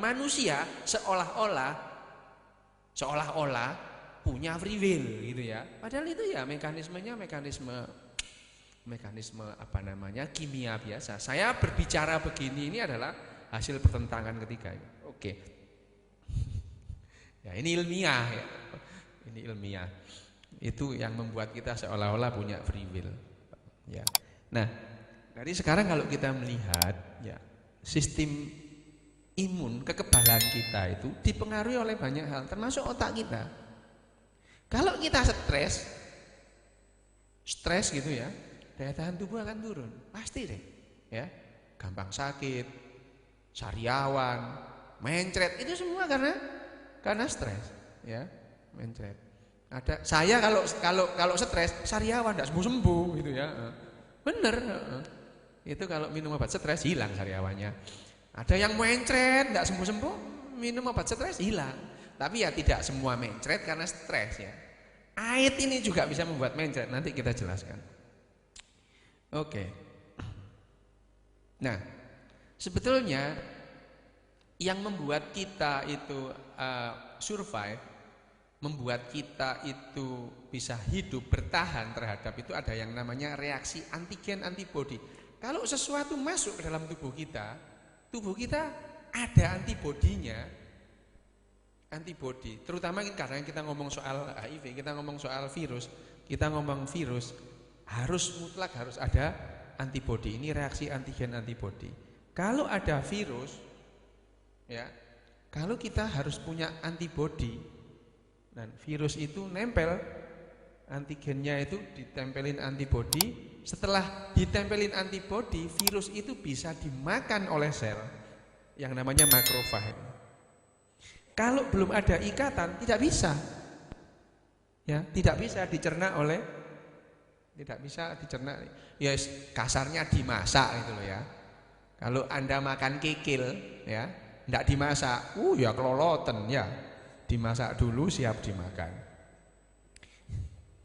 manusia seolah-olah punya free will gitu ya. Padahal itu ya mekanisme apa namanya, kimia biasa. Saya berbicara begini ini adalah hasil pertentangan ketiga. Oke. Ya, ini ilmiah ya. Ini ilmiah. Itu yang membuat kita seolah-olah punya free will. Ya. Nah, dari sekarang kalau kita melihat ya, sistem imun, kekebalan kita itu dipengaruhi oleh banyak hal, termasuk otak kita. Kalau kita stres gitu ya, daya tahan tubuh akan turun, pasti deh. Ya, gampang sakit, sariawan, mencret, itu semua karena stres, ya, mencret. Ada saya kalau stres, sariawan enggak sembuh-sembuh gitu ya. Bener. Itu kalau minum obat stres hilang sariawannya. Ada yang mencret enggak sembuh-sembuh, minum obat stres hilang. Tapi ya tidak semua mencret karena stres ya. Ait ini juga bisa membuat mencret, nanti kita jelaskan. Oke. Nah, sebetulnya yang membuat kita itu survive, membuat kita itu bisa hidup bertahan terhadap itu ada yang namanya reaksi antigen antibodi. Kalau sesuatu masuk ke dalam tubuh kita ada antibodinya, antibodi. Terutama karena kita ngomong soal HIV, kita ngomong soal virus, harus mutlak harus ada antibodi. Ini reaksi antigen antibodi. Kalau ada virus, ya, kalau kita harus punya antibodi, dan virus itu nempel, antigennya itu ditempelin antibodi. Setelah ditempelin antibodi, virus itu bisa dimakan oleh sel yang namanya makrofag. Kalau belum ada ikatan, tidak bisa, ya, tidak bisa dicerna. Ya kasarnya dimasak gitu loh ya. Kalau Anda makan kikil, ya, tidak dimasak, ya keloloten ya. Dimasak dulu siap dimakan.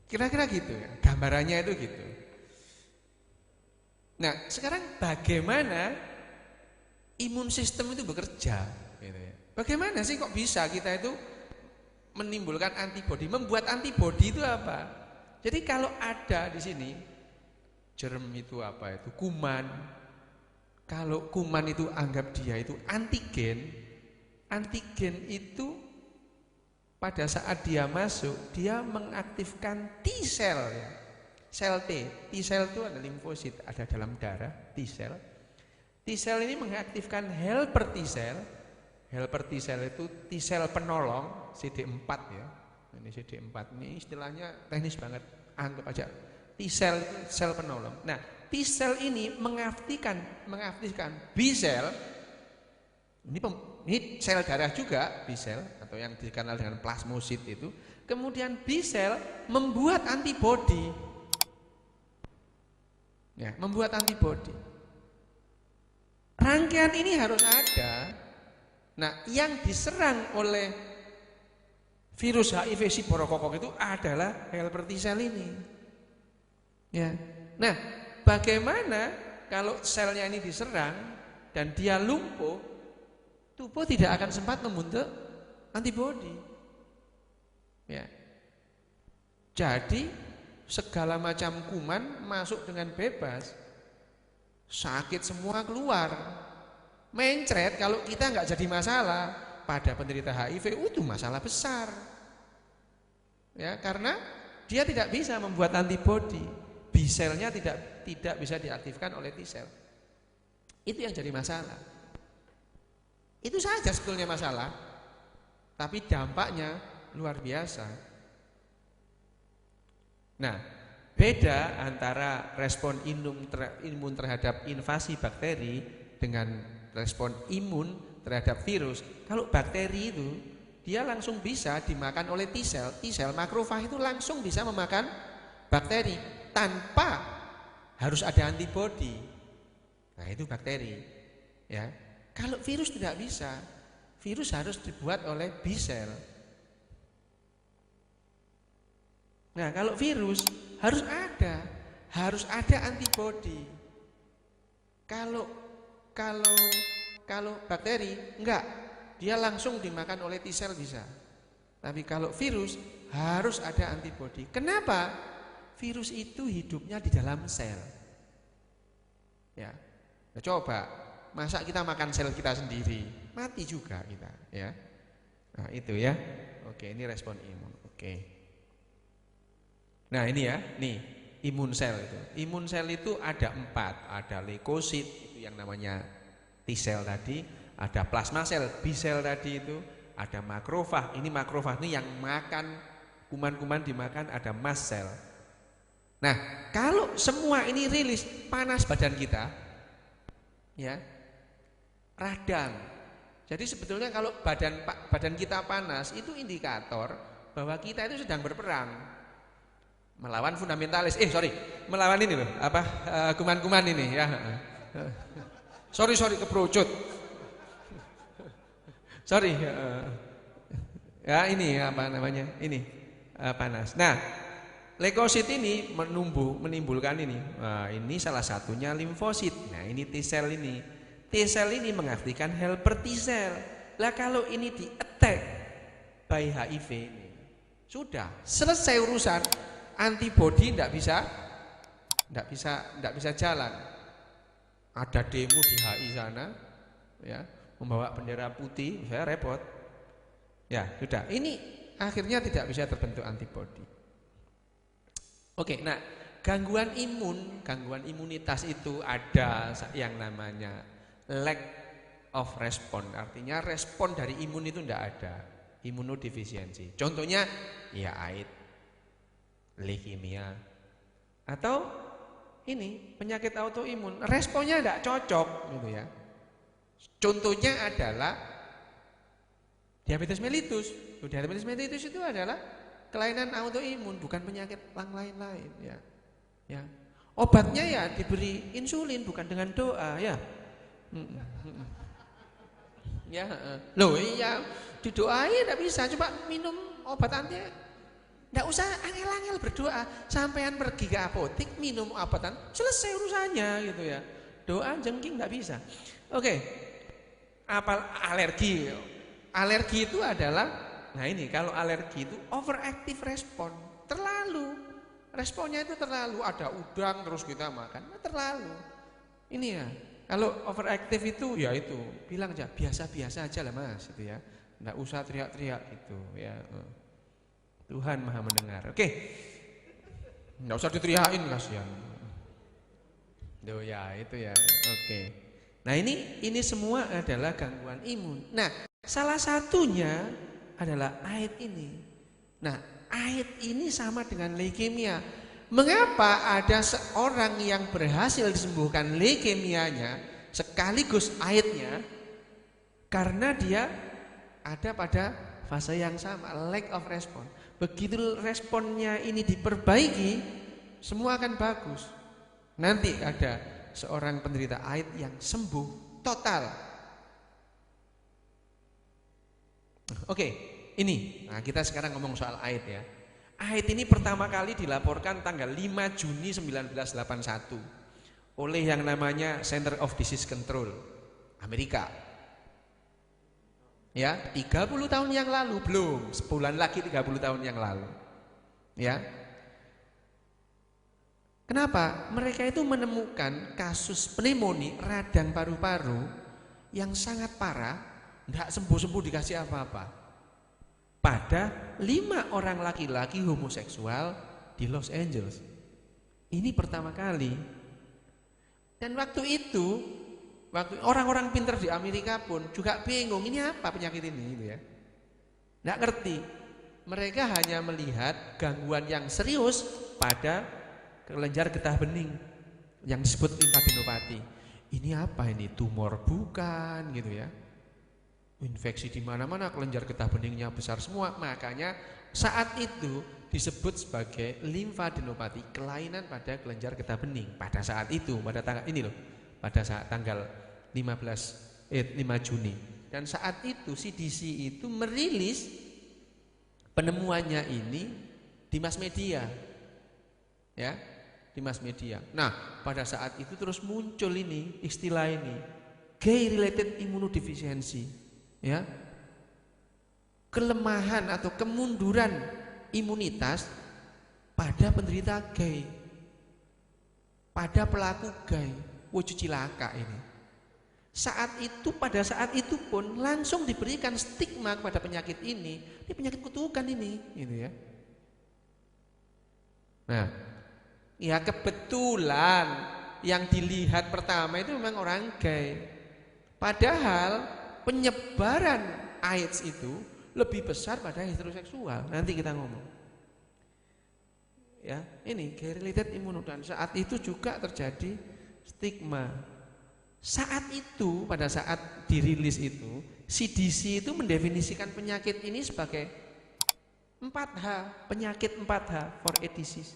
Kira-kira gitu ya, gambarannya itu gitu. Nah, sekarang bagaimana imun sistem itu bekerja gitu ya. Bagaimana sih kok bisa kita itu menimbulkan antibodi, membuat antibodi itu apa? Jadi kalau ada di sini germ itu apa itu, kuman. Kalau kuman itu anggap dia itu antigen itu pada saat dia masuk, dia mengaktifkan T-sel ya. Sel T-sel itu ada limfosit, ada dalam darah, T-sel. T-sel ini mengaktifkan helper T-sel. Helper T-sel itu T-sel penolong, CD4 ya. Ini CD4 ini istilahnya teknis banget, anggap aja. T-sel itu sel penolong. Nah, T-sel ini mengaktifkan B-sel. Ini sel darah juga, B-sel atau yang dikenal dengan plasmosit itu. Kemudian B-sel membuat antibodi. Ya, membuat antibodi. Rangkaian ini harus ada. Nah, yang diserang oleh virus HIV Pneumococcal itu adalah helper T-sel ini. Ya. Nah, bagaimana kalau selnya ini diserang dan dia lumpuh, tubuh tidak akan sempat membentuk antibodi. Ya. Jadi segala macam kuman masuk dengan bebas, sakit semua keluar. Mencret kalau kita nggak jadi masalah, pada penderita HIV itu masalah besar. Ya, karena dia tidak bisa membuat antibodi, B-selnya tidak bisa diaktifkan oleh T-sel. Itu yang jadi masalah. Itu saja sebetulnya masalah, tapi dampaknya luar biasa. Nah, beda antara respon imun terhadap invasi bakteri dengan respon imun terhadap virus. Kalau bakteri itu dia langsung bisa dimakan oleh T-sel. T-sel makrofag itu langsung bisa memakan bakteri tanpa harus ada antibodi. Nah, itu bakteri. Ya. Kalau virus tidak bisa. Virus harus dibuat oleh B-sel. Nah, kalau virus harus ada antibodi. Kalau kalau bakteri enggak, dia langsung dimakan oleh T-sel bisa. Tapi kalau virus harus ada antibodi. Kenapa? Virus itu hidupnya di dalam sel. Ya. Nah, coba, masa kita makan sel kita sendiri, mati juga kita, ya. Nah, itu ya. Oke, ini respon imun. Oke. Nah, ini ya, nih imun sel itu. Imun sel itu ada 4, ada leukosit itu yang namanya T-sel tadi, ada plasma sel, B-sel tadi itu, ada makrofag. Ini makrofag ini yang makan kuman-kuman dimakan, ada mast cell. Nah, kalau semua ini rilis, panas badan kita, ya, radang. Jadi sebetulnya kalau badan kita panas, itu indikator bahwa kita itu sedang berperang melawan fundamentalis. Melawan ini loh, kuman-kuman ini ya. Sorry keperucut. Sorry. Ya ini apa namanya? Ini panas. Nah, leukosit ini menimbulkan ini. Nah, ini salah satunya limfosit. Nah, ini T-sel ini. T-sel ini mengaktifkan helper T-sel. Lah kalau ini di-attack by HIV ini, sudah selesai urusan. Antibodi tidak bisa jalan. Ada demo di HI sana, ya, membawa bendera putih, saya repot. Ya, sudah. Ini akhirnya tidak bisa terbentuk antibodi. Oke, nah, gangguan imunitas itu ada yang namanya lack of response. Artinya respon dari imun itu tidak ada, imunodefisiensi. Contohnya ya AIDS, leukemia, atau ini penyakit autoimun, responnya tidak cocok gitu ya. Contohnya adalah diabetes mellitus. Diabetes mellitus itu adalah kelainan autoimun, bukan penyakit lain-lain ya. Ya. Obatnya ya diberi insulin, bukan dengan doa ya. Ya, loh iya, didoain tidak bisa, coba minum obat anti. Tidak usah angel-angel berdoa, sampean pergi ke apotek minum obatan, selesai urusannya gitu ya. Doa jengking tidak bisa. Oke. Apa alergi? Alergi itu adalah, nah ini kalau alergi itu overactive respon, terlalu responnya itu terlalu, ada udang terus kita makan, terlalu. Ini ya, kalau overactive itu ya itu bilang aja biasa-biasa aja lah mas, itu ya, nggak usah teriak-teriak gitu ya. Tuhan maha mendengar. Oke, nggak usah diteriakin kasihan. Duh ya itu ya. Oke. Nah ini semua adalah gangguan imun. Nah salah satunya adalah AIDS ini. Nah AIDS ini sama dengan leukemia. Mengapa ada seorang yang berhasil disembuhkan leukemianya sekaligus AIDS-nya? Karena dia ada pada fase yang sama, lack of response. Begitu responnya ini diperbaiki, semua akan bagus. Nanti ada seorang penderita AIDS yang sembuh total. Oke, ini. Nah, kita sekarang ngomong soal AIDS ya. AIDS ini pertama kali dilaporkan tanggal 5 Juni 1981 oleh yang namanya Center of Disease Control Amerika. Ya, 30 tahun yang lalu, belum, sebulan lagi 30 tahun yang lalu. Ya. Kenapa? Mereka itu menemukan kasus pneumonia radang paru-paru yang sangat parah, tidak sembuh-sembuh dikasih apa-apa. Pada 5 orang laki-laki homoseksual di Los Angeles. Ini pertama kali. Dan waktu orang-orang pintar di Amerika pun juga bingung, ini apa penyakit ini gitu ya. Nggak ngerti. Mereka hanya melihat gangguan yang serius pada kelenjar getah bening yang disebut limfadenopati. Ini apa ini? Tumor bukan gitu ya. Infeksi di mana-mana, kelenjar getah beningnya besar semua. Makanya saat itu disebut sebagai limfadenopati, kelainan pada kelenjar getah bening. Pada saat itu, pada tanggal ini loh, pada saat tanggal 5 Juni. Dan saat itu CDC itu merilis penemuannya ini di mass media. Ya, di mass media. Nah, pada saat itu terus muncul ini istilah ini. gay related immunodeficiency, ya, kelemahan atau kemunduran imunitas pada penderita gay, pada pelaku gay. Wujud cilaka ini. Pada saat itu pun langsung diberikan stigma kepada penyakit ini penyakit kutukan ini, gitu ya. Nah, ya kebetulan yang dilihat pertama itu memang orang gay. Padahal penyebaran AIDS itu lebih besar pada heteroseksual. Nanti kita ngomong. Ya, ini gay related immunodeficiency. Saat itu juga terjadi stigma. Saat itu, pada saat dirilis itu, CDC itu mendefinisikan penyakit ini sebagai 4H, penyakit 4H, 4A disease.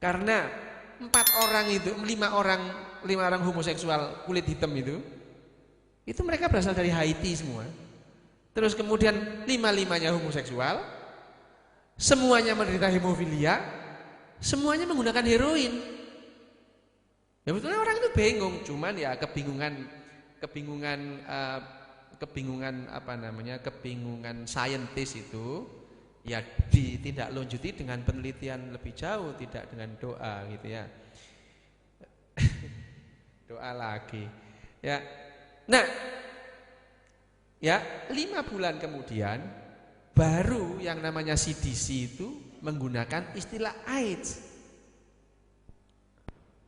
Karena 5 orang homoseksual kulit hitam itu mereka berasal dari Haiti semua. Terus kemudian 5-5-nya homoseksual, semuanya menderita hemofilia, semuanya menggunakan heroin. Ya betulnya orang itu bingung, cuman ya kebingungan saintis itu ya ditindaklanjuti dengan penelitian lebih jauh, tidak dengan doa gitu ya. Doa lagi. Ya. Nah, ya 5 bulan kemudian baru yang namanya CDC itu menggunakan istilah AIDS.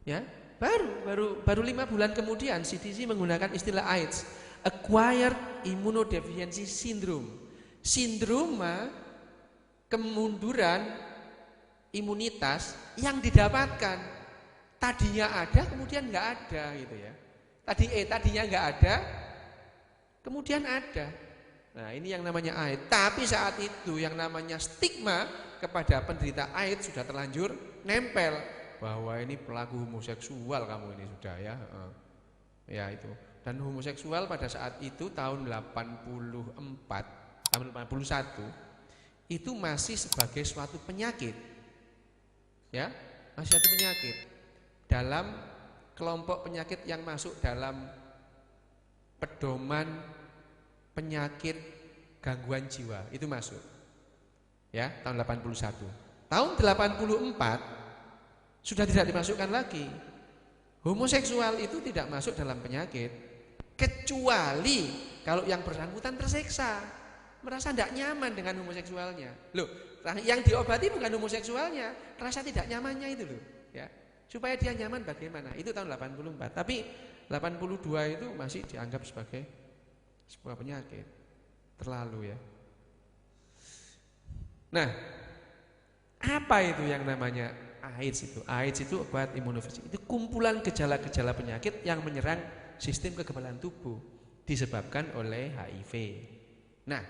Ya. Baru 5 bulan kemudian CDC menggunakan istilah AIDS, Acquired Immunodeficiency Syndrome. Sindroma kemunduran imunitas yang didapatkan tadinya ada kemudian nggak ada gitu ya. Tadinya nggak ada kemudian ada. Nah, ini yang namanya AIDS. Tapi saat itu yang namanya stigma kepada penderita AIDS sudah terlanjur nempel. Bahwa ini pelaku homoseksual kamu ini sudah ya. Ya itu. Dan homoseksual pada saat itu tahun 81 itu masih sebagai suatu penyakit. Ya, masih satu penyakit. Dalam kelompok penyakit yang masuk dalam pedoman penyakit gangguan jiwa, itu masuk. Ya, tahun 81. Tahun 84 sudah tidak dimasukkan lagi. Homoseksual itu tidak masuk dalam penyakit, kecuali kalau yang bersangkutan tersiksa, merasa tidak nyaman dengan homoseksualnya. Loh, yang diobati bukan homoseksualnya, rasa tidak nyamannya itu loh, ya. Supaya dia nyaman bagaimana? Itu tahun 84. Tapi 82 itu masih dianggap sebagai sebuah penyakit. Terlalu ya. Nah, apa itu yang namanya AIDS itu? AIDS itu acquired immunodeficiency. Itu kumpulan gejala-gejala penyakit yang menyerang sistem kekebalan tubuh disebabkan oleh HIV. Nah,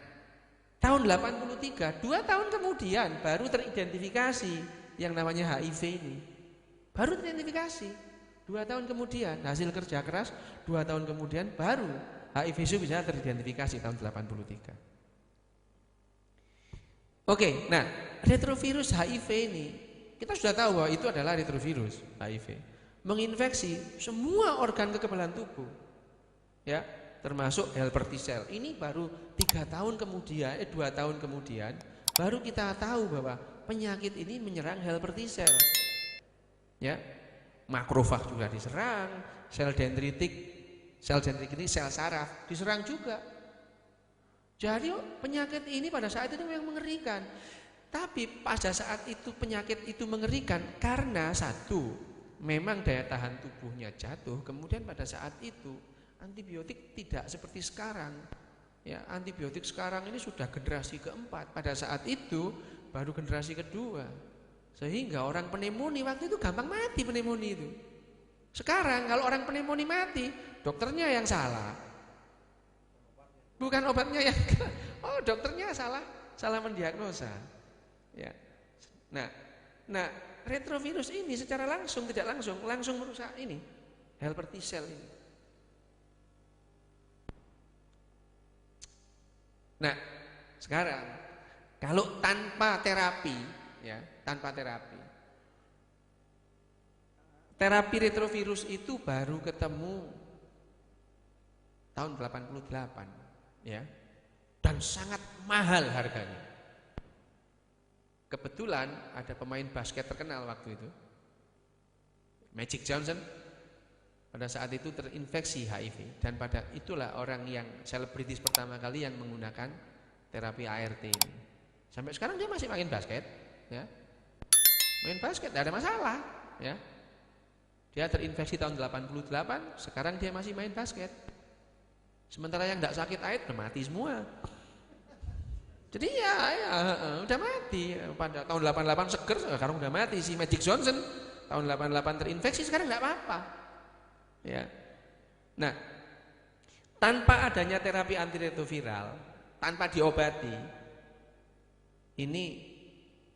tahun 83, 2 tahun kemudian baru teridentifikasi yang namanya HIV ini. Baru teridentifikasi 2 tahun kemudian, hasil kerja keras 2 tahun kemudian baru HIV itu bisa teridentifikasi tahun 83. Oke, nah retrovirus HIV ini kita sudah tahu bahwa itu adalah retrovirus HIV, menginfeksi semua organ kekebalan tubuh, ya, termasuk helper T cell. Ini baru 2 tahun kemudian baru kita tahu bahwa penyakit ini menyerang helper T cell, ya, makrofag juga diserang, sel dendritik ini sel saraf diserang juga. Jadi penyakit ini pada saat itu memang mengerikan. Tapi pada saat itu penyakit itu mengerikan karena satu, memang daya tahan tubuhnya jatuh. Kemudian pada saat itu antibiotik tidak seperti sekarang. Ya, antibiotik sekarang ini sudah generasi keempat. Pada saat itu baru generasi kedua. Sehingga orang pneumonia waktu itu gampang mati pneumonia itu. Sekarang kalau orang pneumonia mati, dokternya yang salah. Bukan obatnya yang dokternya salah mendiagnosa. Ya. Nah, retrovirus ini secara langsung tidak langsung merusak ini helper T cell ini. Nah, sekarang kalau tanpa terapi, ya, terapi retrovirus itu baru ketemu tahun 88 ya. Dan sangat mahal harganya. Kebetulan ada pemain basket terkenal waktu itu, Magic Johnson, pada saat itu terinfeksi HIV, dan pada itulah orang yang selebritis pertama kali yang menggunakan terapi ART ini. Sampai sekarang dia masih main basket, ya. Main basket tidak ada masalah, ya. Dia terinfeksi tahun 88, sekarang dia masih main basket. Sementara yang tidak sakit AIDS udah mati semua. Jadi ya udah mati. Pada tahun 88 seger, sekarang udah mati. Si Magic Johnson tahun 88 terinfeksi, sekarang nggak apa-apa. Ya. Nah, tanpa adanya terapi antiretroviral, tanpa diobati, ini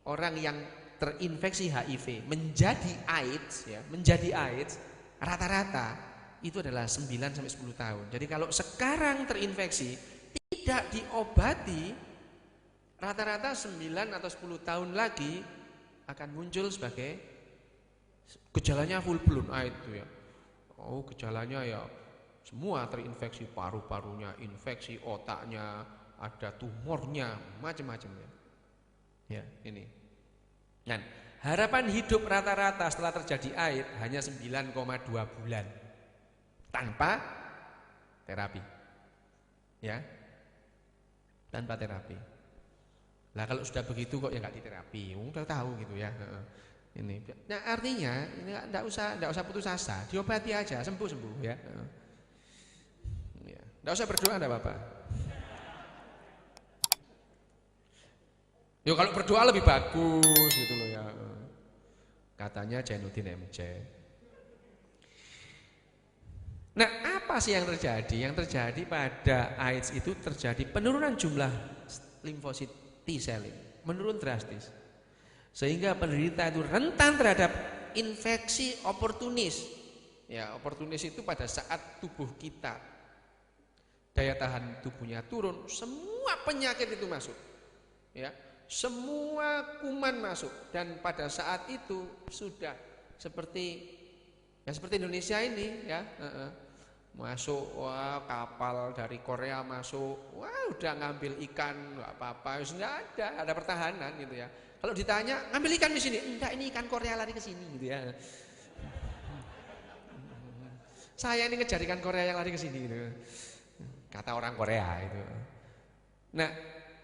orang yang terinfeksi HIV menjadi AIDS, ya, menjadi AIDS rata-rata itu adalah 9 sampai 10 tahun. Jadi kalau sekarang terinfeksi tidak diobati, rata-rata 9 atau 10 tahun lagi akan muncul sebagai gejalanya full blown AIDS itu ya. Oh, gejalanya ya semua terinfeksi, paru-parunya, infeksi otaknya, ada tumornya, macam-macam ya. Ya, ini. Dan harapan hidup rata-rata setelah terjadi AIDS hanya 9,2 bulan tanpa terapi. Ya. Tanpa terapi. Lah kalau sudah begitu kok ya nggak diterapi, udah tahu gitu ya. Ini. Nah artinya ini enggak usah putus asa, diobati aja, sembuh ya. Ya. Enggak usah berdoa, enggak apa-apa. Yo kalau berdoa lebih bagus gitu loh ya. Katanya Jainuddin MC. Nah, apa sih yang terjadi? Yang terjadi pada AIDS itu terjadi penurunan jumlah limfosit T-cell, menurun drastis. Sehingga penderita itu rentan terhadap infeksi oportunis. Ya, oportunis itu pada saat tubuh kita daya tahan tubuhnya turun, semua penyakit itu masuk. Ya, semua kuman masuk, dan pada saat itu sudah seperti Indonesia ini ya, masuk, wah kapal dari Korea masuk, wah udah ngambil ikan nggak apa-apa, nggak ada pertahanan gitu ya. Kalau ditanya ngambil ikan di sini, enggak, ini ikan Korea lari ke sini gitu ya. Saya ini ngejar ikan Korea yang lari ke sini gitu. Kata orang Korea itu. Nah,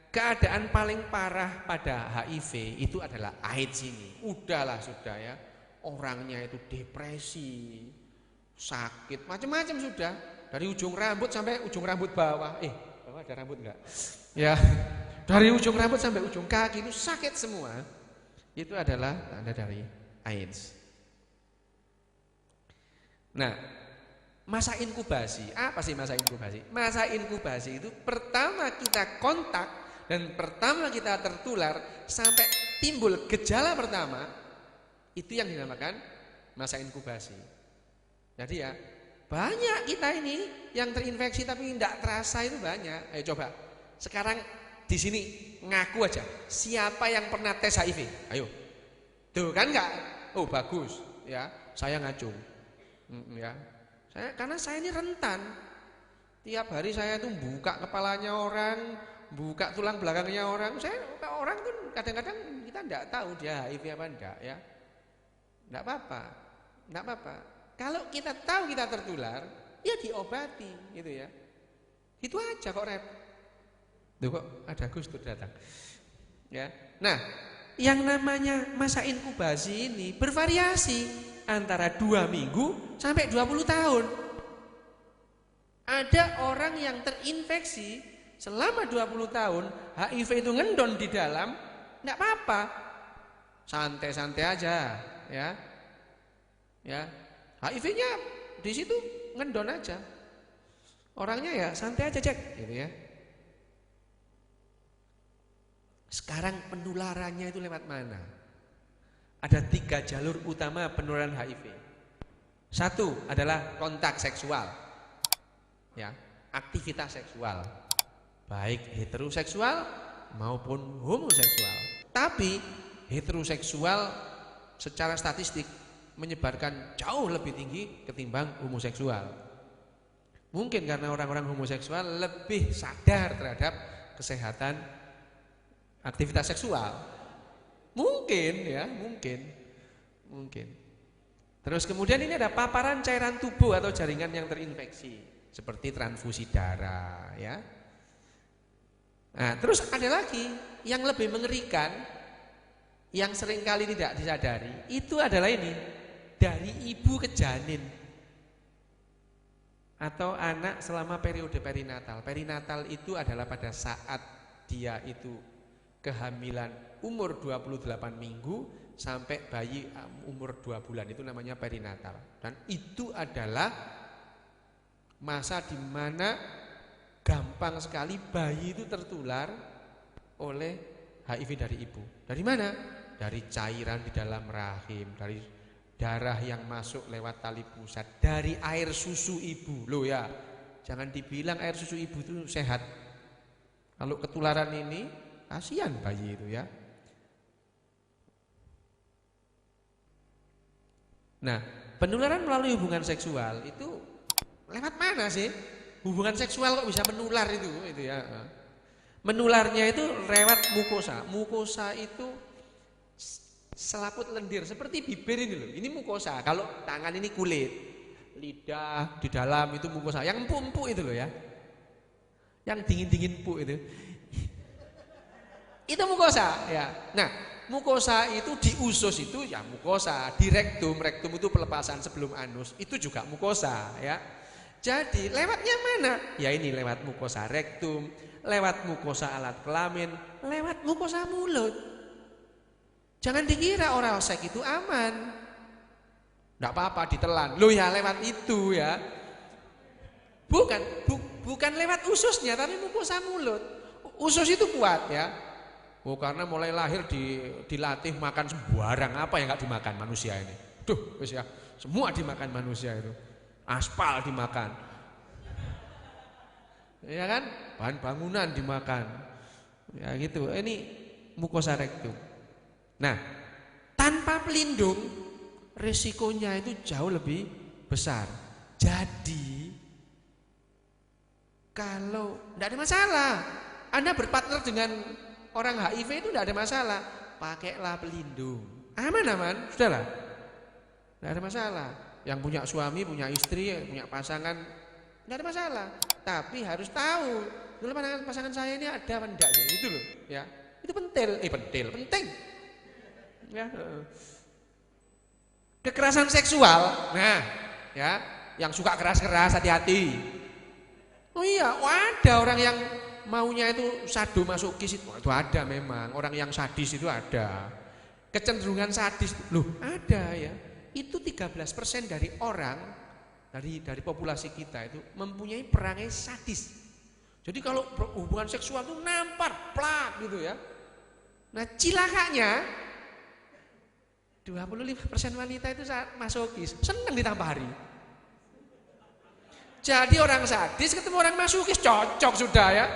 keadaan paling parah pada HIV itu adalah AIDS ini. Udahlah sudah ya. Orangnya itu depresi, sakit, macam-macam sudah. Dari ujung rambut sampai ujung rambut bawah. Bawah ada rambut enggak? Ya. Dari ujung rambut sampai ujung kaki itu sakit semua. Itu adalah tanda dari AIDS. Nah, masa inkubasi, apa sih masa inkubasi? Masa inkubasi itu pertama kita kontak dan pertama kita tertular sampai timbul gejala pertama, itu yang dinamakan masa inkubasi. Jadi ya, banyak kita ini yang terinfeksi tapi tidak terasa itu banyak. Ayo coba, sekarang di sini ngaku aja, siapa yang pernah tes HIV? Ayo, tuh kan enggak? Oh bagus, ya, saya ngacung, ya. Karena saya ini rentan. Tiap hari saya tuh buka kepalanya orang, buka tulang belakangnya orang. Orang tuh kadang-kadang kita enggak tahu dia HIV apa enggak ya. Enggak apa-apa. Kalau kita tahu kita tertular, ya diobati gitu ya. Itu aja kok Tuh kok ada Gus Dur datang. Ya. Nah, yang namanya masa inkubasi ini bervariasi antara 2 minggu sampai 20 tahun. Ada orang yang terinfeksi selama 20 tahun, HIV itu ngendon di dalam, enggak apa-apa. Santai-santai aja, ya. Ya. HIV-nya di situ ngendon aja. Orangnya ya santai aja cek, gitu ya. Sekarang penularannya itu lewat mana? Ada 3 jalur utama penularan HIV. 1 adalah kontak seksual, ya, aktivitas seksual, baik heteroseksual maupun homoseksual. Tapi heteroseksual secara statistik menyebarkan jauh lebih tinggi ketimbang homoseksual. Mungkin karena orang-orang homoseksual lebih sadar terhadap kesehatan aktivitas seksual. Mungkin ya, mungkin. Terus kemudian ini ada paparan cairan tubuh atau jaringan yang terinfeksi seperti transfusi darah ya. Nah, terus ada lagi yang lebih mengerikan yang seringkali tidak disadari, itu adalah ini dari ibu ke janin atau anak selama periode perinatal. Perinatal itu adalah pada saat dia itu kehamilan umur 28 minggu sampai bayi umur 2 bulan, itu namanya perinatal. Dan itu adalah masa di mana gampang sekali bayi itu tertular oleh HIV dari ibu. Dari mana? Dari cairan di dalam rahim, dari darah yang masuk lewat tali pusat, dari air susu ibu. Loh ya, jangan dibilang air susu ibu itu sehat. Kalau ketularan ini, kasihan bayi itu ya. Nah, penularan melalui hubungan seksual itu lewat mana sih? Hubungan seksual kok bisa menular itu ya. Menularnya itu lewat mukosa. Mukosa itu selaput lendir seperti bibir ini loh. Ini mukosa. Kalau tangan ini kulit, lidah di dalam itu mukosa. Yang empuk-empuk itu loh ya. Yang dingin-dingin empuk itu. Itu mukosa ya. Nah, mukosa itu di usus itu ya mukosa. Di rektum itu pelepasan sebelum anus, itu juga mukosa ya. Jadi lewatnya mana? Ya ini lewat mukosa rektum, lewat mukosa alat kelamin, lewat mukosa mulut. Jangan dikira oral seks itu aman. Enggak apa-apa ditelan. Loh ya lewat itu ya. Bukan lewat ususnya tapi mukosa mulut. Usus itu kuat ya. Oh karena mulai lahir dilatih makan sembarang, apa yang enggak dimakan manusia ini. Duh, wis ya, semua dimakan manusia itu. Aspal dimakan, ya kan? Bahan bangunan dimakan, ya gitu. Ini mukosa rektum. Nah, tanpa pelindung, risikonya itu jauh lebih besar. Jadi, kalau tidak ada masalah, Anda berpartner dengan orang HIV itu tidak ada masalah. Pakailah pelindung, aman-aman, sudahlah, tidak ada masalah. Yang punya suami, punya istri, punya pasangan, tidak ada masalah. Tapi harus tahu, dulu pasangan saya ini ada apa enggak ya, itu loh, ya. Itu penting. Ya. Kekerasan seksual, nah, ya, yang suka keras-keras hati-hati. Oh iya, ada orang yang maunya itu sadomasokis itu ada memang, orang yang sadis itu ada. Kecenderungan sadis, loh, ada ya. Itu 13% dari orang dari populasi kita itu mempunyai perangai sadis. Jadi kalau hubungan seksual itu nampar, plak gitu ya. Nah, cilakanya 25% wanita itu masokis, senang ditampari. Jadi orang sadis ketemu orang masokis cocok sudah ya.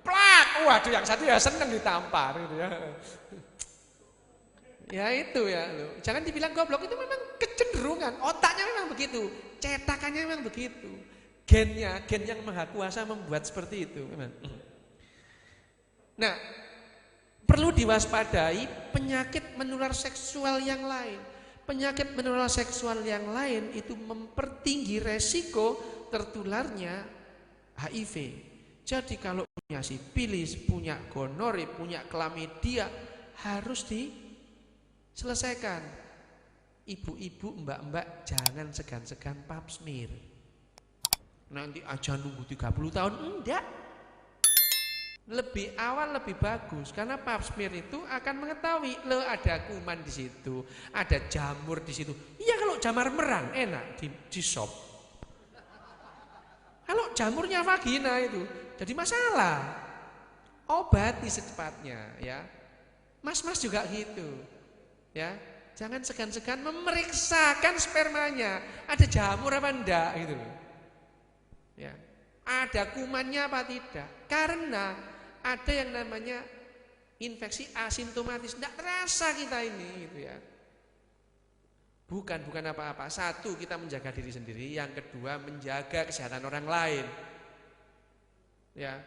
Plak, waduh yang satu ya senang ditampar gitu ya. Ya itu ya, loh. Jangan dibilang goblok, itu memang kecenderungan, otaknya memang begitu, cetakannya memang begitu, gen yang maha kuasa membuat seperti itu memang. Nah, perlu diwaspadai penyakit menular seksual yang lain. Penyakit menular seksual yang lain itu mempertinggi resiko tertularnya HIV. Jadi kalau punya sifilis, punya gonore, punya klamidia harus selesaikan. Ibu-ibu, mbak-mbak jangan segan-segan pap smear. Nanti aja nunggu 30 tahun, enggak. Lebih awal lebih bagus karena pap smear itu akan mengetahui lo ada kuman di situ, ada jamur di situ. Iya kalau jamur merang enak di shop. Kalau jamurnya vagina itu jadi masalah. Obati secepatnya ya. Mas-mas juga gitu. Ya, jangan segan-segan memeriksakan spermanya, ada jamur apa enggak gitu loh. Ya, ada kumannya apa tidak? Karena ada yang namanya infeksi asimptomatis, enggak terasa kita ini gitu ya. Bukan apa-apa. Satu, kita menjaga diri sendiri. Yang kedua, menjaga kesehatan orang lain. Ya,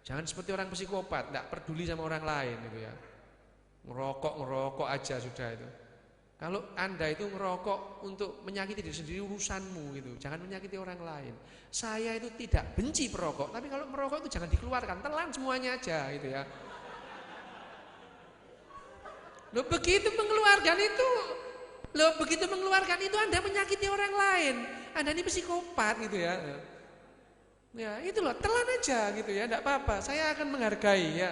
jangan seperti orang psikopat, tidak peduli sama orang lain gitu ya. Ngerokok aja sudah itu. Kalau Anda itu ngerokok untuk menyakiti diri sendiri, urusanmu gitu. Jangan menyakiti orang lain. Saya itu tidak benci perokok, tapi kalau merokok itu jangan dikeluarkan, telan semuanya aja gitu ya. Loh begitu mengeluarkan itu Anda menyakiti orang lain. Anda ini psikopat gitu ya. Ya, itu loh, telan aja gitu ya, enggak apa-apa. Saya akan menghargai ya.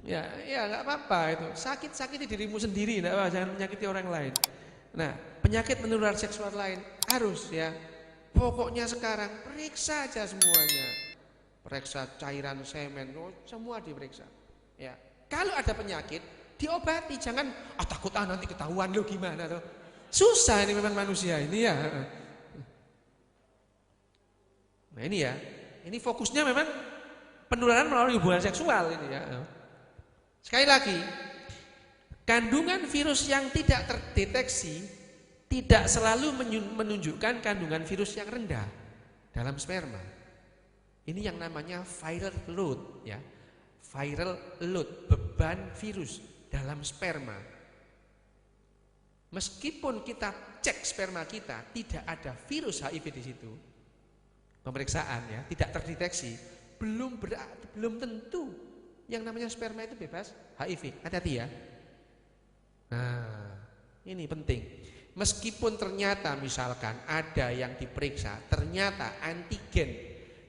Ya, enggak apa-apa itu. Sakiti dirimu sendiri, enggak apa, jangan menyakiti orang lain. Nah, penyakit menular seksual lain harus ya. Pokoknya sekarang periksa aja semuanya. Periksa cairan semen, semua diperiksa. Ya. Kalau ada penyakit, diobati, jangan takut nanti ketahuan lo gimana tuh. Susah ini memang manusia ini ya. Nah ini ya, ini fokusnya memang penularan melalui hubungan seksual ini ya. Sekali lagi, kandungan virus yang tidak terdeteksi tidak selalu menunjukkan kandungan virus yang rendah dalam sperma. Ini yang namanya viral load ya. Viral load, beban virus dalam sperma. Meskipun kita cek sperma kita tidak ada virus HIV di situ, pemeriksaan ya, tidak terdeteksi, belum tentu yang namanya sperma itu bebas HIV. Hati-hati ya. Nah, ini penting. Meskipun ternyata misalkan ada yang diperiksa, ternyata antigen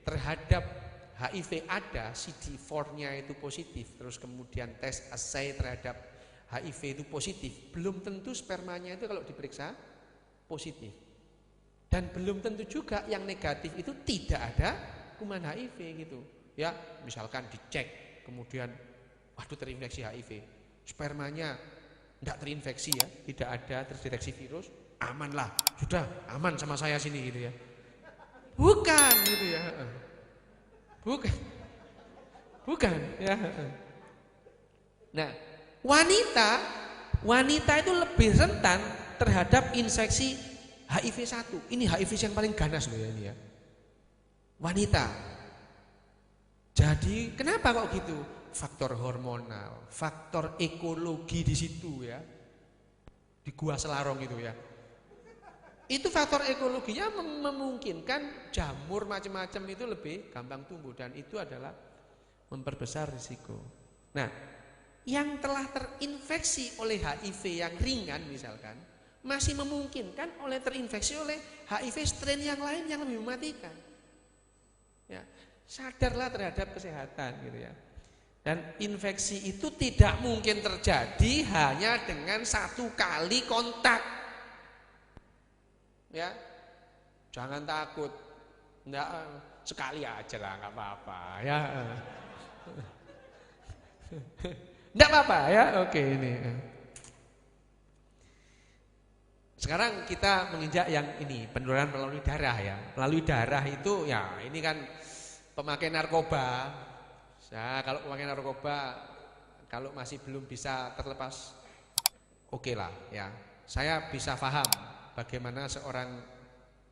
terhadap HIV ada, CD4-nya itu positif, terus kemudian tes assay terhadap HIV itu positif, belum tentu spermanya itu kalau diperiksa positif. Dan belum tentu juga yang negatif itu tidak ada kuman HIV gitu. Ya, misalkan dicek, kemudian waduh terinfeksi HIV, spermanya tidak terinfeksi ya, tidak ada terdeteksi virus, aman lah, sudah aman sama saya sini gitu ya. Bukan gitu ya. Bukan ya. Nah, wanita itu lebih rentan terhadap infeksi HIV-1. Ini HIV yang paling ganas loh ya ini ya. Wanita. Jadi kenapa kok gitu? Faktor hormonal, faktor ekologi di situ ya. Di Gua Selarong itu ya. Itu faktor ekologinya memungkinkan jamur macam-macam itu lebih gampang tumbuh, dan itu adalah memperbesar risiko. Nah, yang telah terinfeksi oleh HIV yang ringan misalkan masih memungkinkan terinfeksi oleh HIV strain yang lain yang lebih mematikan. Ya, sadarlah terhadap kesehatan gitu ya. Dan infeksi itu tidak mungkin terjadi hanya dengan satu kali kontak. Ya, jangan takut, enggak, sekali aja lah, nggak apa-apa, ya, enggak apa-apa, ya, oke ini. Sekarang kita menginjak yang ini, penularan melalui darah ya, melalui darah itu ya, ini kan pemakai narkoba, ya, kalau pemakai narkoba, kalau masih belum bisa terlepas, oke lah, ya, saya bisa paham. Bagaimana seorang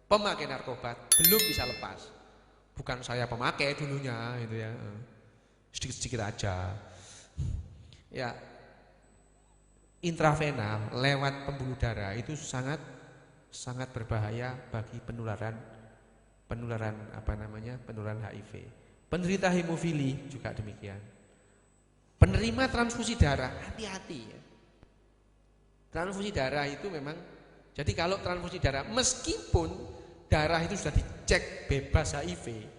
pemakai narkoba belum bisa lepas. Bukan saya pemakai dulunya gitu ya. Sedikit-sedikit aja. Ya. Intravena lewat pembuluh darah itu sangat berbahaya bagi penularan HIV. Penderita hemofili juga demikian. Penerima transfusi darah, hati-hati ya. Transfusi darah itu memang, jadi kalau transfusi darah, meskipun darah itu sudah dicek bebas HIV,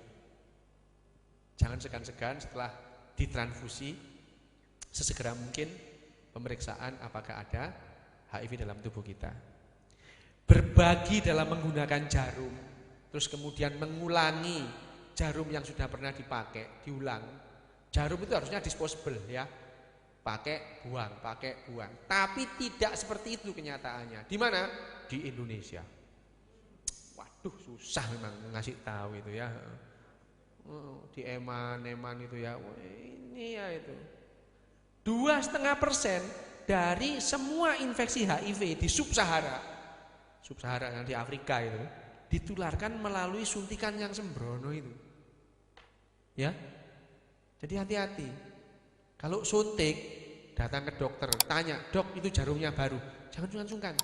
jangan segan-segan setelah ditransfusi sesegera mungkin pemeriksaan apakah ada HIV dalam tubuh kita. Berbagi dalam menggunakan jarum, terus kemudian mengulangi jarum yang sudah pernah dipakai, diulang. Jarum itu harusnya disposable ya. Pakai buang. Tapi tidak seperti itu kenyataannya. Di mana? Di Indonesia. Waduh, susah memang ngasih tahu itu ya. Di eman itu ya. Ini ya itu. 2,5% dari semua infeksi HIV di Sub-Sahara yang di Afrika itu ditularkan melalui suntikan yang sembrono itu. Ya. Jadi hati-hati. Kalau suntik, datang ke dokter, tanya, "Dok, itu jarumnya baru." Jangan sungkan-sungkan.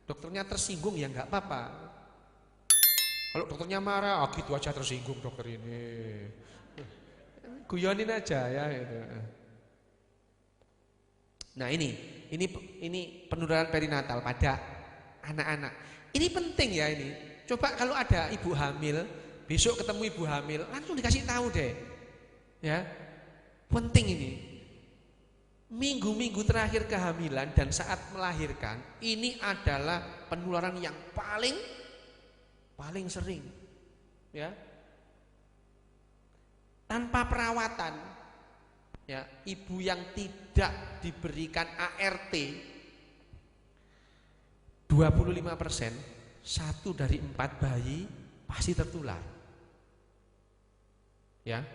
Dokternya tersinggung ya enggak apa-apa. Kalau dokternya marah, "Oh, gitu aja tersinggung dokter ini." Guyonin aja ya gitu. Nah, ini penularan perinatal pada anak-anak. Ini penting ya ini. Coba kalau ada ibu hamil, besok ketemu ibu hamil, langsung dikasih tahu deh. Ya. Penting ini. Minggu-minggu terakhir kehamilan dan saat melahirkan, ini adalah penularan yang paling sering. Ya. Tanpa perawatan, ya, ibu yang tidak diberikan ART 25%, 1 dari 4 bayi pasti tertular. Ya.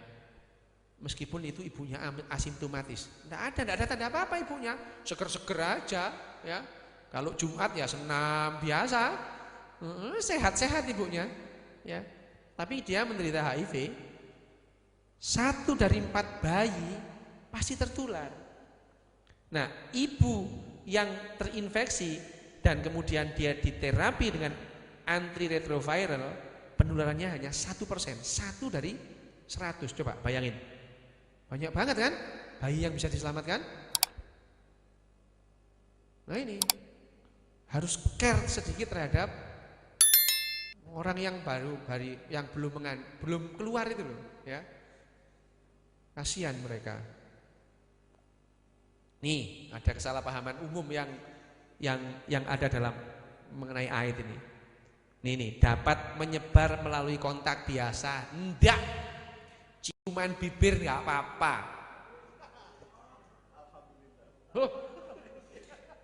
Meskipun itu ibunya asimptomatis. Tidak ada tanda apa-apa ibunya, seger-seger aja, ya. Kalau Jumat ya senam biasa. Sehat-sehat ibunya, ya. Tapi dia menderita HIV. 1 dari 4 bayi pasti tertular. Nah, ibu yang terinfeksi dan kemudian dia diterapi dengan antiretroviral, penularannya hanya 1%, 1 dari 100. Coba bayangin, banyak banget kan bayi yang bisa diselamatkan. Nah, ini harus care sedikit terhadap orang yang yang belum keluar itu loh, ya. Kasihan mereka. Nih, ada kesalahpahaman umum yang ada dalam mengenai AIDS ini. Nih, dapat menyebar melalui kontak biasa. Enggak. Ciuman bibir enggak apa-apa.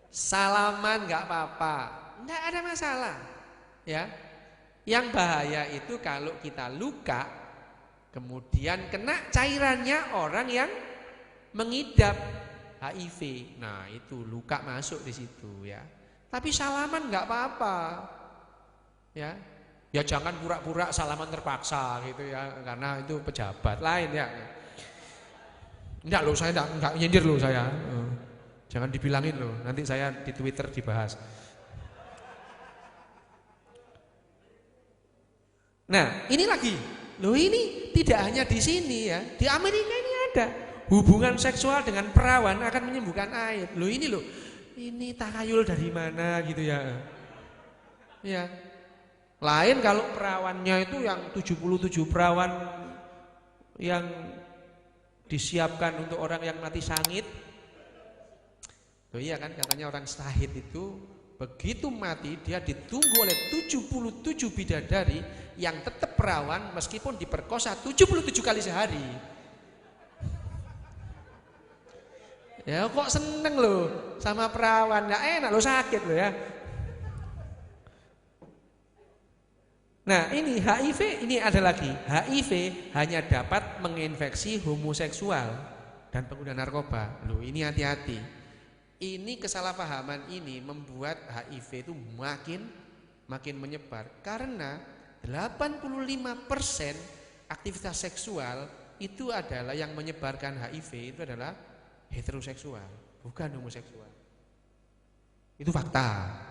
Salaman enggak apa-apa. Enggak ada masalah. Ya. Yang bahaya itu kalau kita luka kemudian kena cairannya orang yang mengidap HIV. Nah, itu luka masuk di situ ya. Tapi salaman enggak apa-apa. Ya. Ya jangan pura-pura salaman terpaksa gitu ya, karena itu pejabat lain ya. Enggak loh, saya enggak nyindir loh saya. Jangan dibilangin loh, nanti saya di Twitter dibahas. Nah, ini lagi. Loh, ini tidak hanya di sini ya. Di Amerika ini ada. Hubungan seksual dengan perawan akan menyembuhkan AIDS. Loh, ini loh. Ini takhayul dari mana gitu ya. Ya. Lain kalau perawannya itu yang 77 perawan yang disiapkan untuk orang yang mati sangit. Loh iya kan, katanya orang syahid itu begitu mati dia ditunggu oleh 77 bidadari yang tetap perawan meskipun diperkosa 77 kali sehari. Ya kok seneng loh sama perawan, nggak enak loh, sakit loh ya. Nah, ini HIV, ini ada lagi. HIV hanya dapat menginfeksi homoseksual dan pengguna narkoba. Loh, ini hati-hati. Ini kesalahpahaman ini membuat HIV itu makin menyebar karena 85% aktivitas seksual itu adalah yang menyebarkan HIV itu adalah heteroseksual, bukan homoseksual. Itu fakta.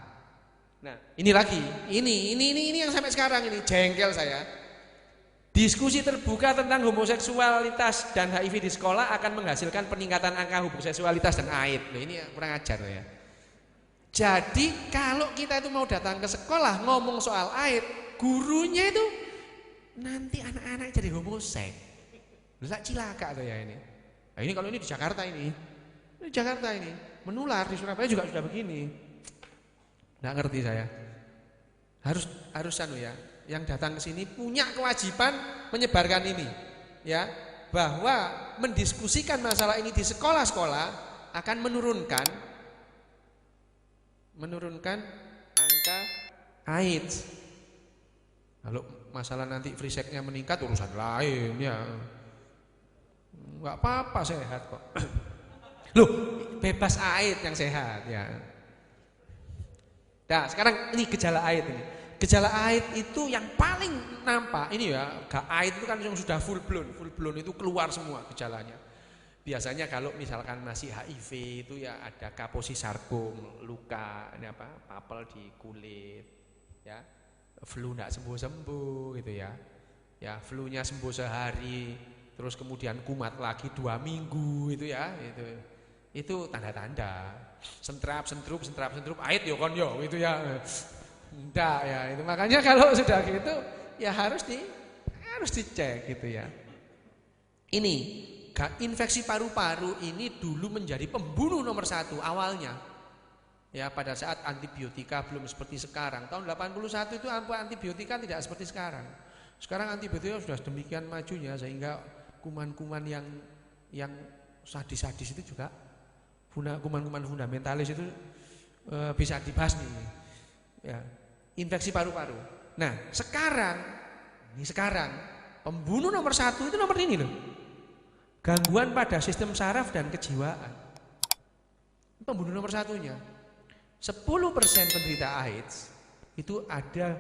Nah, ini lagi, ini yang sampai sekarang ini jengkel saya. Diskusi terbuka tentang homoseksualitas dan HIV di sekolah akan menghasilkan peningkatan angka homoseksualitas dan AIDS. Loh, ini kurang ajar ya. Jadi kalau kita itu mau datang ke sekolah ngomong soal AIDS, gurunya itu nanti anak-anak jadi homosek. Lah cilaka tuh ya ini. Nah, ini kalau ini di Jakarta ini. Di Jakarta ini menular, di Surabaya juga sudah begini. Nggak ngerti saya. Harus ya. Yang datang ke sini punya kewajiban menyebarkan ini, ya, bahwa mendiskusikan masalah ini di sekolah-sekolah akan menurunkan angka AIDS. Kalau masalah nanti free sex-nya meningkat urusan lain ya. Enggak apa-apa, sehat kok. Loh, bebas haid yang sehat ya. Nah, sekarang ini gejala haid ini. Gejala haid itu yang paling nampak ini ya, haid itu kan yang sudah full blown itu keluar semua gejalanya. Biasanya kalau misalkan masih HIV itu ya ada kaposi sarkom, luka, ini apa, papel di kulit, ya, flu enggak sembuh-sembuh gitu ya. Ya, flu-nya sembuh sehari, terus kemudian kumat lagi 2 minggu itu ya, itu tanda-tanda. Sentrap-sentrup, haid yo kon yo gitu ya. Enggak ya, itu makanya kalau sudah gitu ya harus dicek gitu ya. Ini infeksi paru-paru ini dulu menjadi pembunuh nomor 1 awalnya. Ya, pada saat antibiotika belum seperti sekarang. Tahun 81 itu antibiotika tidak seperti sekarang. Sekarang antibiotika sudah demikian majunya sehingga kuman-kuman yang sadis-sadis itu juga, kuman-kuman fundamentalis itu bisa dibasmi. Ya, infeksi paru-paru. Nah, sekarang pembunuh nomor 1 itu nomor ini loh. Gangguan pada sistem saraf dan kejiwaan. Pembunuh nomor 1-nya. 10% penderita AIDS itu ada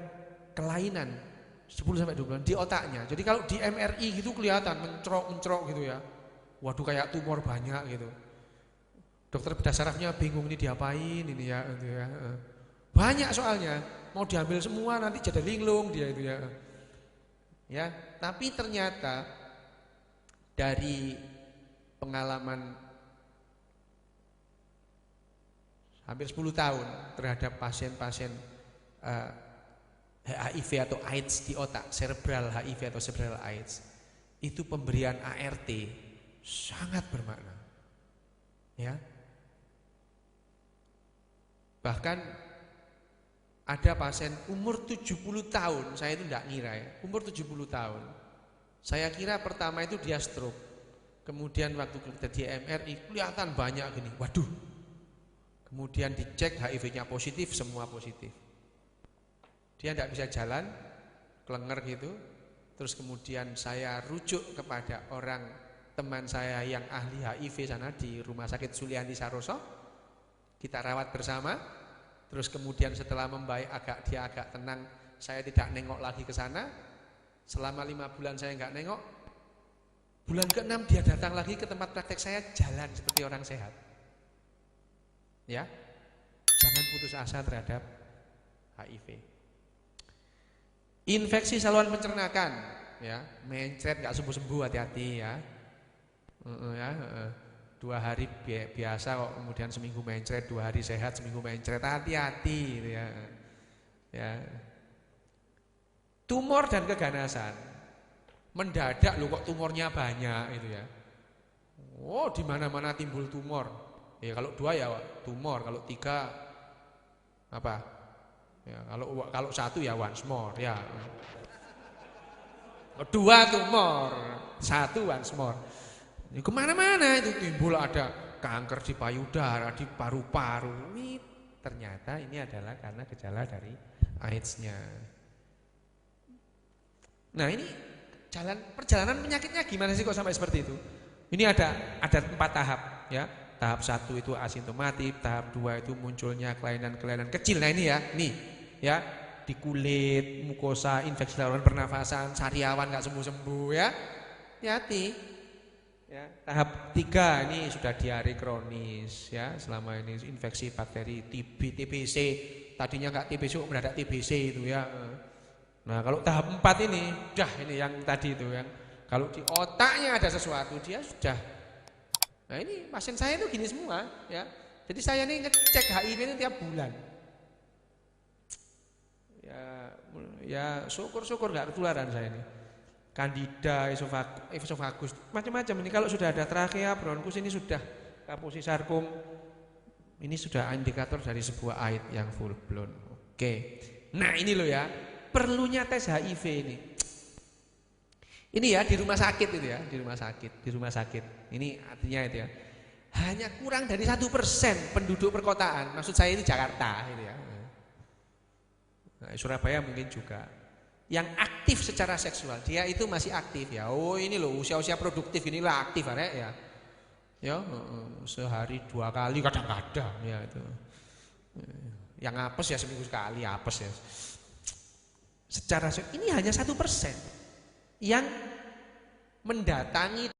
kelainan 10-20 di otaknya. Jadi kalau di MRI gitu kelihatan mencrok gitu ya. Waduh, kayak tumor banyak gitu. Dokter bedah sarafnya bingung ini diapain ini ya, gitu ya. Banyak soalnya, mau diambil semua nanti jadi linglung dia itu ya. Ya, tapi ternyata dari pengalaman hampir 10 tahun terhadap pasien-pasien HIV atau AIDS di otak, cerebral HIV atau cerebral AIDS, itu pemberian ART sangat bermakna. Ya. Bahkan ada pasien umur 70 tahun, saya itu enggak ngira ya, umur 70 tahun. Saya kira pertama itu dia stroke. Kemudian waktu kita di MRI kelihatan banyak gini. Waduh. Kemudian dicek HIV-nya positif, semua positif. Dia tidak bisa jalan, kelenger gitu. Terus kemudian saya rujuk kepada orang teman saya yang ahli HIV sana di Rumah Sakit Sulianti Saroso. Kita rawat bersama. Terus kemudian setelah membaik dia agak tenang, saya tidak nengok lagi ke sana. Selama 5 bulan saya enggak nengok. Bulan ke-6 dia datang lagi ke tempat praktek saya, jalan seperti orang sehat. Ya, jangan putus asa terhadap HIV. Infeksi saluran pencernaan, ya, mencret nggak sembuh-sembuh, hati-hati ya. 2 hari biasa kok, kemudian seminggu mencret, 2 hari sehat, seminggu mencret, hati-hati gitu ya. Ya. Tumor dan keganasan, mendadak loh kok tumornya banyak itu ya. Oh, di mana-mana timbul tumor. Ya kalau 2 ya tumor, kalau 3 apa? Ya kalau 1 ya once more ya. 2 tumor, 1 once more. Ya, kemana-mana itu timbul, ada kanker di payudara, di paru-paru. Ini ternyata ini adalah karena gejala dari AIDS-nya. Nah, ini perjalanan penyakitnya gimana sih kok sampai seperti itu? Ini ada 4 tahap ya. Tahap 1 itu asimptomatik, tahap 2 itu munculnya kelainan-kelainan kecil. Nah ini ya, nih ya, di kulit, mukosa, infeksi saluran pernafasan, sariawan nggak sembuh-sembuh ya. Hati-hati. Ya, tahap 3 ini sudah diare kronis ya, selama ini infeksi bakteri TB, TBC. Tadinya nggak TBC kok mendadak TBC itu ya. Nah, kalau tahap 4 ini, ini yang tadi itu yang kalau di otaknya ada sesuatu dia sudah. Nah ini pasien saya itu gini semua ya. Jadi saya ini ngecek HIV ini tiap bulan. Ya syukur-syukur nggak ketularan saya ini. Candida, esofagus, macam-macam ini. Kalau sudah ada trakea, bronkus ini sudah kaposi sarkom. Ini sudah indikator dari sebuah AIDS yang full blown. Oke. Nah ini loh ya, perlunya tes HIV ini. Ini ya di rumah sakit itu ya, di rumah sakit. Ini artinya itu ya. Hanya kurang dari 1% penduduk perkotaan, maksud saya ini Jakarta itu ya. Nah, Surabaya mungkin juga. Yang aktif secara seksual, dia itu masih aktif ya. Oh ini loh usia-usia produktif inilah aktif ya. Ya, sehari 2 kali kadang-kadang ya itu. Yang apes ya seminggu sekali apes ya. Secara ini hanya 1% yang mendatangi